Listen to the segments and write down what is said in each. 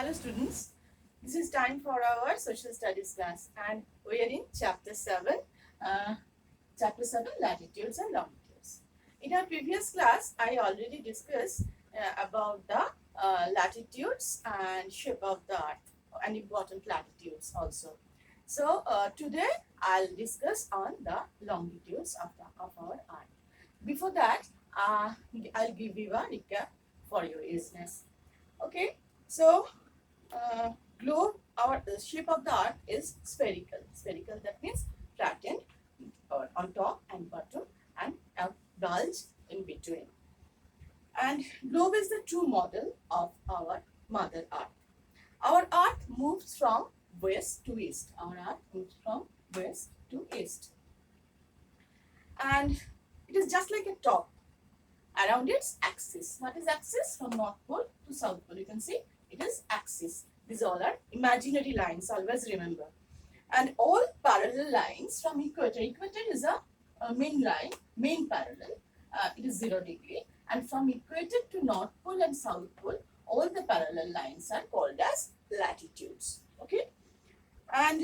Hello students, this is time for our social studies class and we are in chapter 7, uh, latitudes and longitudes. In our previous class, I already discussed about the latitudes and shape of the earth and important latitudes also. So today I'll discuss on the longitudes of our earth. Before that, I'll give you a recap for your easiness. Okay, so uh, globe, our the shape of the earth is spherical. Spherical, that means flattened or on top and bottom and a bulge in between. And globe is the true model of our mother earth. Our earth moves from west to east. Our earth moves from west to east. And it is just like a top around its axis. What is axis? From North Pole to South Pole. You can see it is axis. These all are imaginary lines, always remember. And all parallel lines from equator. Equator is a main line, main parallel. It is 0 degree. And from equator to North Pole and South Pole, all the parallel lines are called as latitudes. Okay. And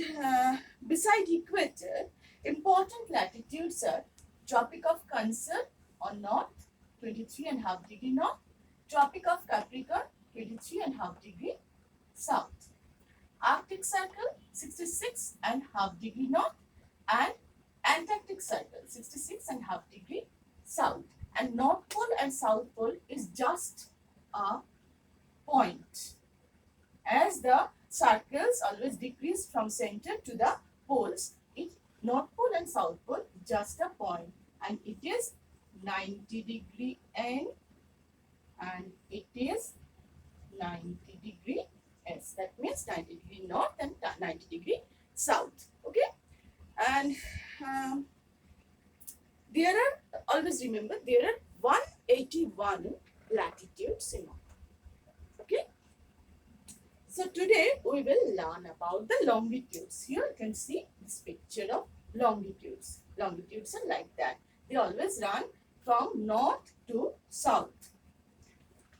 beside equator, important latitudes are Tropic of Cancer on north, 23.5 degree north, Tropic of Capricorn, 23.5 degree south, Arctic Circle, 66.5 degree north, and Antarctic Circle, 66.5 degree south. And North Pole and South Pole is just a point. As the circles always decrease from center to the poles, it North Pole and South Pole just a point, and it is 90 degree N and it is 90 degree S. That means 90 degree north and 90 degree south. Okay, and there are, always remember, there are 181 latitudes in all. Okay. So today we will learn about the longitudes. Here you can see this picture of longitudes. Longitudes are like that. They always run from north to south.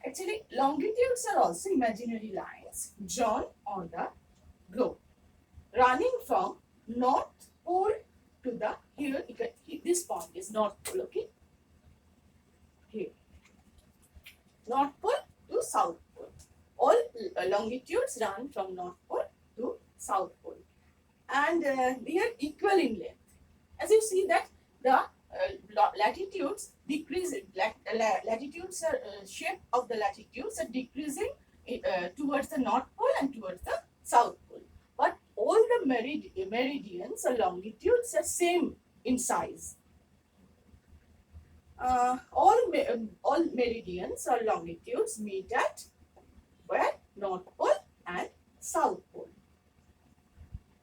Actually, longitudes are also imaginary lines drawn on the globe, running from North Pole to the, here this point is North Pole, okay? Here. North Pole to South Pole. All longitudes run from North Pole to South Pole, and they are equal in length. As you see that the latitudes decrease, latitudes are shape of the latitudes are decreasing towards the North Pole and towards the South Pole, but all the meridians or longitudes are same in size. All meridians or longitudes meet at where? North Pole and South Pole.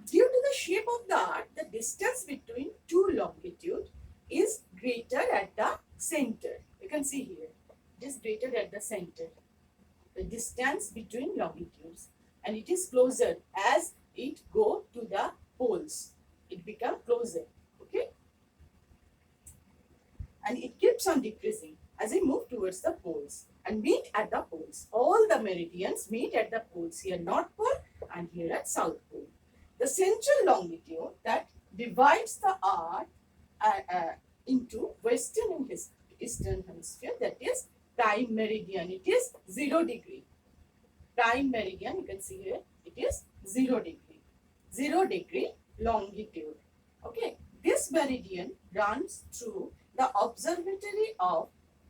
Due to the shape of the earth, the distance between two longitudes is greater at the center. You can see here, it is greater at the center. The distance between longitudes, and it is closer as it go to the poles. It become closer. Okay, and it keeps on decreasing as I move towards the poles and meet at the poles. All the meridians meet at the poles, here North Pole and here at South Pole. The central longitude that divides the earth into western and eastern hemisphere, that is prime meridian. It is 0 degree. Prime meridian, you can see here, it is 0 degree. 0 degree longitude. Okay, this meridian runs through the observatory of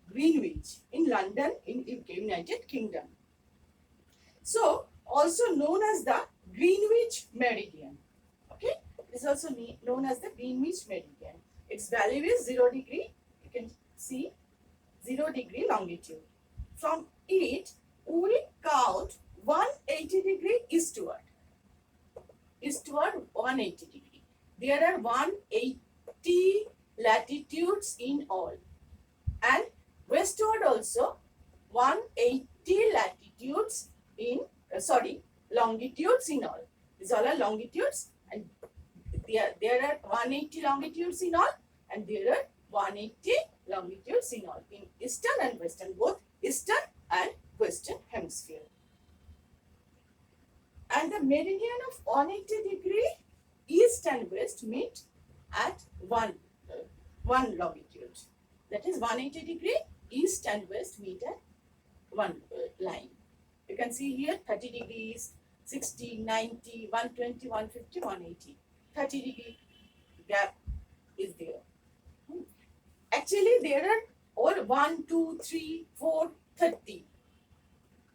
Greenwich in London in UK, United Kingdom. So, also known as the Greenwich Meridian. Okay, it is also known as the Greenwich Meridian. Its value is 0 degree. You can see 0 degree longitude. From it, we count 180 degree eastward. Eastward 180 degree. There are 180 latitudes in all, and westward also 180 latitudes in longitudes in all. These all are longitudes, and there are 180 longitudes in all, and there are 180 longitudes in all, in eastern and western, both eastern and western hemisphere. And the meridian of 180 degree east and west meet at one longitude. That is 180 degree east and west meet at one line. You can see here 30 degrees, 60, 90, 120, 150, 180. 30-degree gap is there. Actually, there are all 1, 2, 3, 4, 30,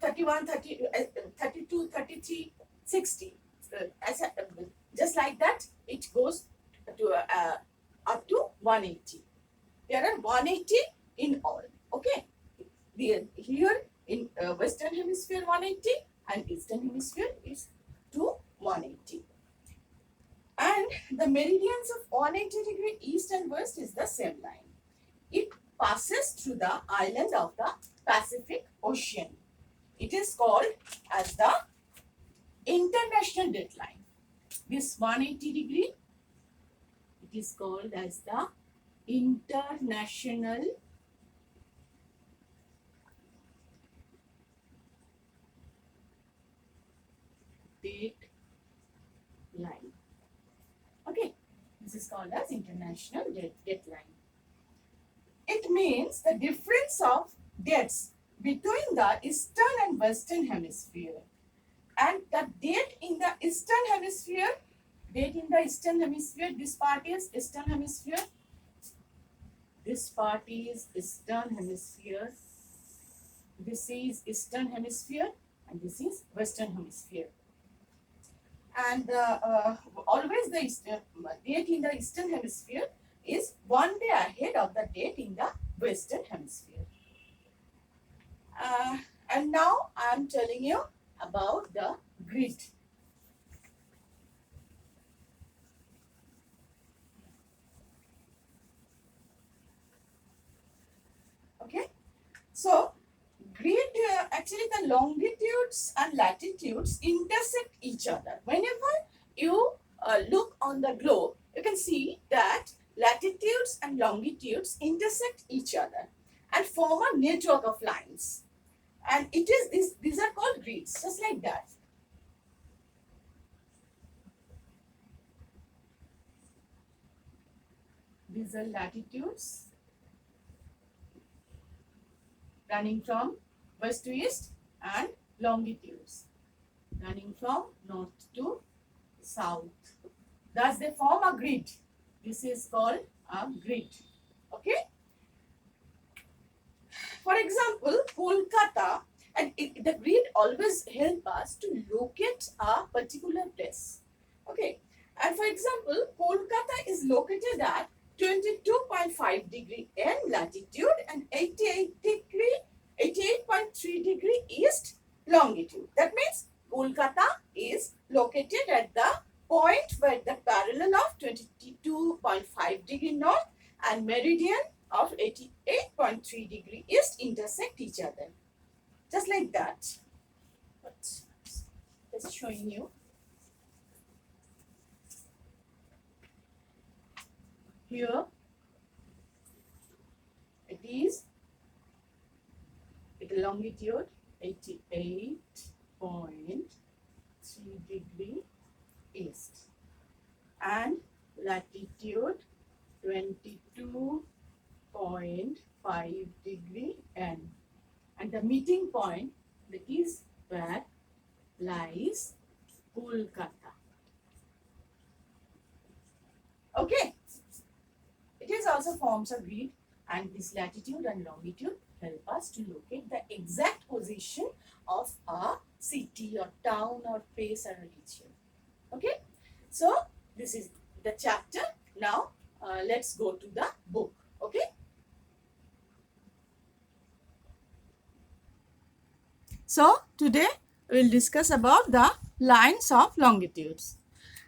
31, 30, 32, 33, 60. Just like that, it goes to up to 180. There are 180 in all. Okay. Here in Western Hemisphere 180 and Eastern Hemisphere is to 180. And the meridians of 180 degree east and west is the same line. It passes through the island of the Pacific Ocean. It is called as the international date line. This 180 degree, it is called as the international date line. Okay, this is called as international date line. It means the difference of dates between the eastern and western hemisphere. And the date in the eastern hemisphere, this part is eastern hemisphere. This part is eastern hemisphere. This is eastern hemisphere and this is western hemisphere. And always the date in the eastern hemisphere is 1 day ahead of the date in the western hemisphere. And now I am telling you about the grid. Okay, so grid, actually the longitudes and latitudes intersect each other. Whenever you look on the globe, you can see that latitudes and longitudes intersect each other and form a network of lines. And it is these are called grids, just like that. These are latitudes running from west to east and longitudes running from north to south. Thus they form a grid. This is called a grid. Okay. For example, Kolkata, and the grid always help us to locate a particular place. Okay. And for example, Kolkata is located at 22.5 degree N latitude and 88.3 degree east longitude. That means Kolkata is located at the point where the parallel of 22.5 degree north and meridian of 88.3 degree east intersect each other. Just like that. But just showing you. Here it is with longitude 88.3 degree east and latitude 22.5 degree N, and the meeting point, that is where lies Kolkata. Okay. It is also forms a grid, and this latitude and longitude help us to locate the exact position of a city or town or place or region. Okay, so this is the chapter. Now let's go to the book. Okay. So today we will discuss about the lines of longitudes.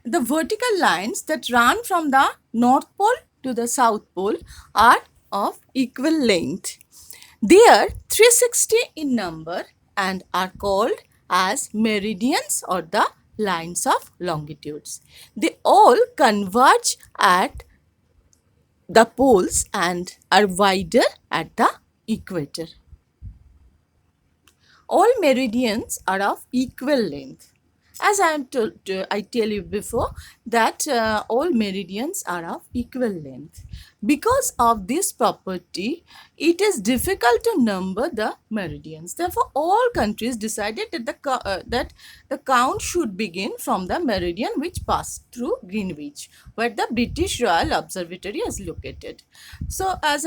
The vertical lines that run from the North Pole to the South Pole are of equal length. They are 360 in number and are called as meridians or the lines of longitudes. They all converge at the poles and are wider at the equator. All meridians are of equal length As I tell you before that all meridians are of equal length. Because of this property, it is difficult to number the meridians. Therefore, all countries decided that that the count should begin from the meridian which passed through Greenwich, where the British Royal Observatory is located. So, as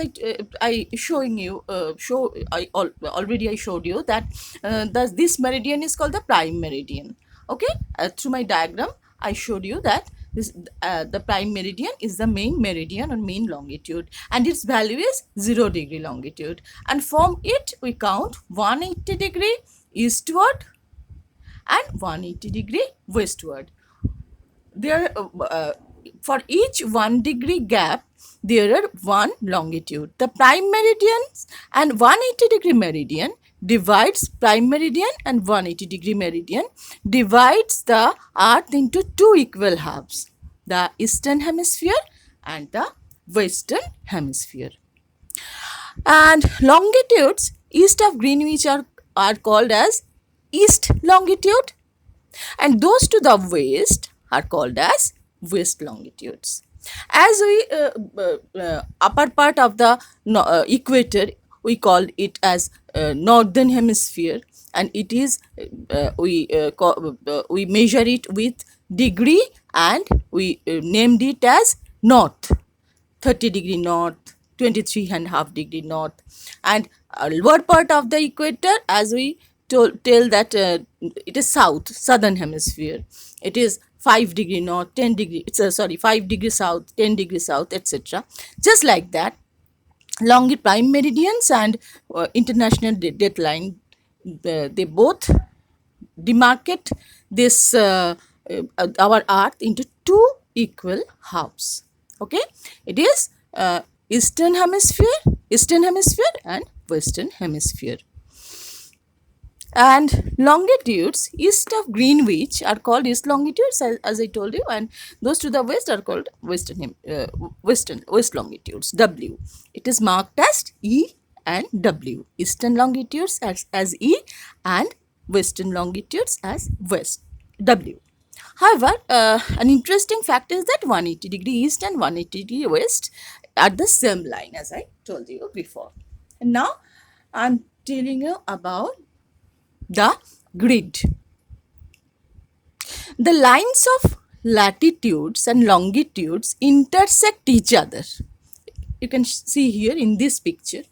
I showing you already I showed you that this meridian is called the prime meridian. Okay, through my diagram I showed you that this the prime meridian is the main meridian or main longitude, and its value is 0 degree longitude, and from it we count 180 degree eastward and 180 degree westward. There for each 1 degree gap there are one longitude. The prime meridian and 180 degree meridian divides prime meridian and 180 degree meridian divides the earth into two equal halves, the eastern hemisphere and the western hemisphere. And longitudes east of Greenwich are called as east longitude, and those to the west are called as west longitudes. As we upper part of the equator, we call it as northern hemisphere, and it is we measure it with degree, and we named it as north, 30 degree north, 23.5 degree north. And lower part of the equator, as we tell that it is south, southern hemisphere, it is 5 degree north, 10 degree, it's sorry, 5 degree south, 10 degree south, etc. Just like that, prime meridians and international dateline, they both demarcate this our earth into two equal halves. Okay, it is eastern hemisphere and western hemisphere. And longitudes east of Greenwich are called east longitudes, as I told you, and those to the west are called west longitudes, W. It is marked as E and W. Eastern longitudes as E and western longitudes as west, W. However, an interesting fact is that 180 degree east and 180 degree west are the same line, as I told you before. And now I'm telling you about the grid. The lines of latitudes and longitudes intersect each other. You can see here in this picture.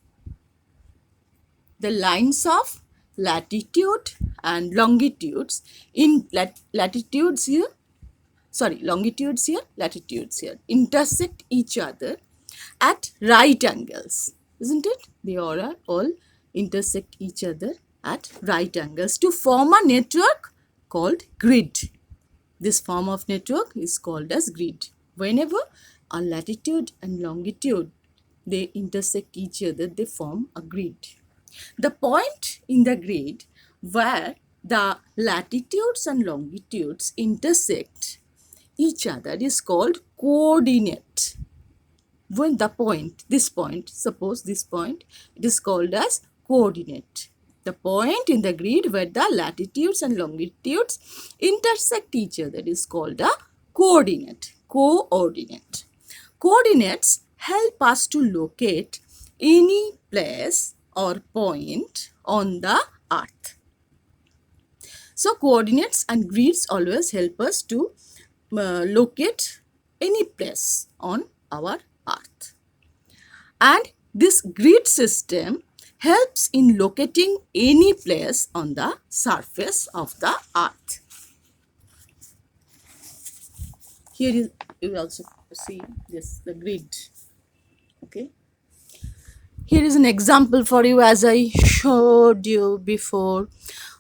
The lines of latitude and longitudes in latitudes here, longitudes here, latitudes here, intersect each other at right angles, isn't it? They all intersect each other at right angles to form a network called grid. This form of network is called as grid. Whenever a latitude and longitude they intersect each other, they form a grid. The point in the grid where the latitudes and longitudes intersect each other is called coordinate. When the point, suppose this point, it is called as coordinate. The point in the grid where the latitudes and longitudes intersect each other is called a coordinate. Coordinate. Coordinates help us to locate any place or point on the earth. So coordinates and grids always help us to locate any place on our earth. And this grid system helps in locating any place on the surface of the earth. Here you also see this, the grid. Okay. Here is an example for you, as I showed you before.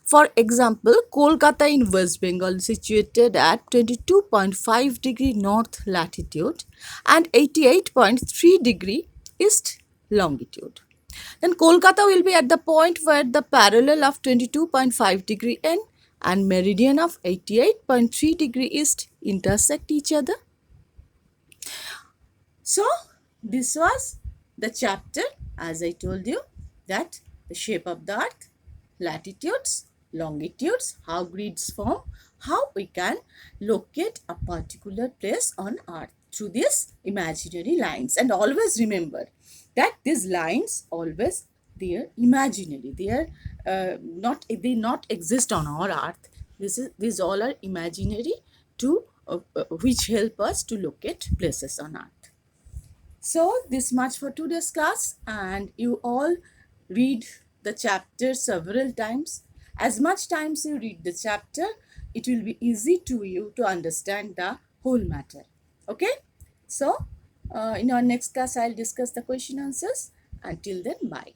For example, Kolkata in West Bengal, situated at 22.5 degree north latitude and 88.3 degree east longitude. Then Kolkata will be at the point where the parallel of 22.5 degree N and meridian of 88.3 degree east intersect each other. So this was the chapter, as I told you, that the shape of the earth, latitudes, longitudes, how grids form, how we can locate a particular place on earth through these imaginary lines. And always remember that these lines always, they are imaginary, they are not exist on our earth. These all are imaginary to which help us to locate places on earth. So this much for today's class, and you all read the chapter several times. As much times you read the chapter, it will be easy to you to understand the whole matter. Okay? So in our next class, I'll discuss the question answers. Until then, bye.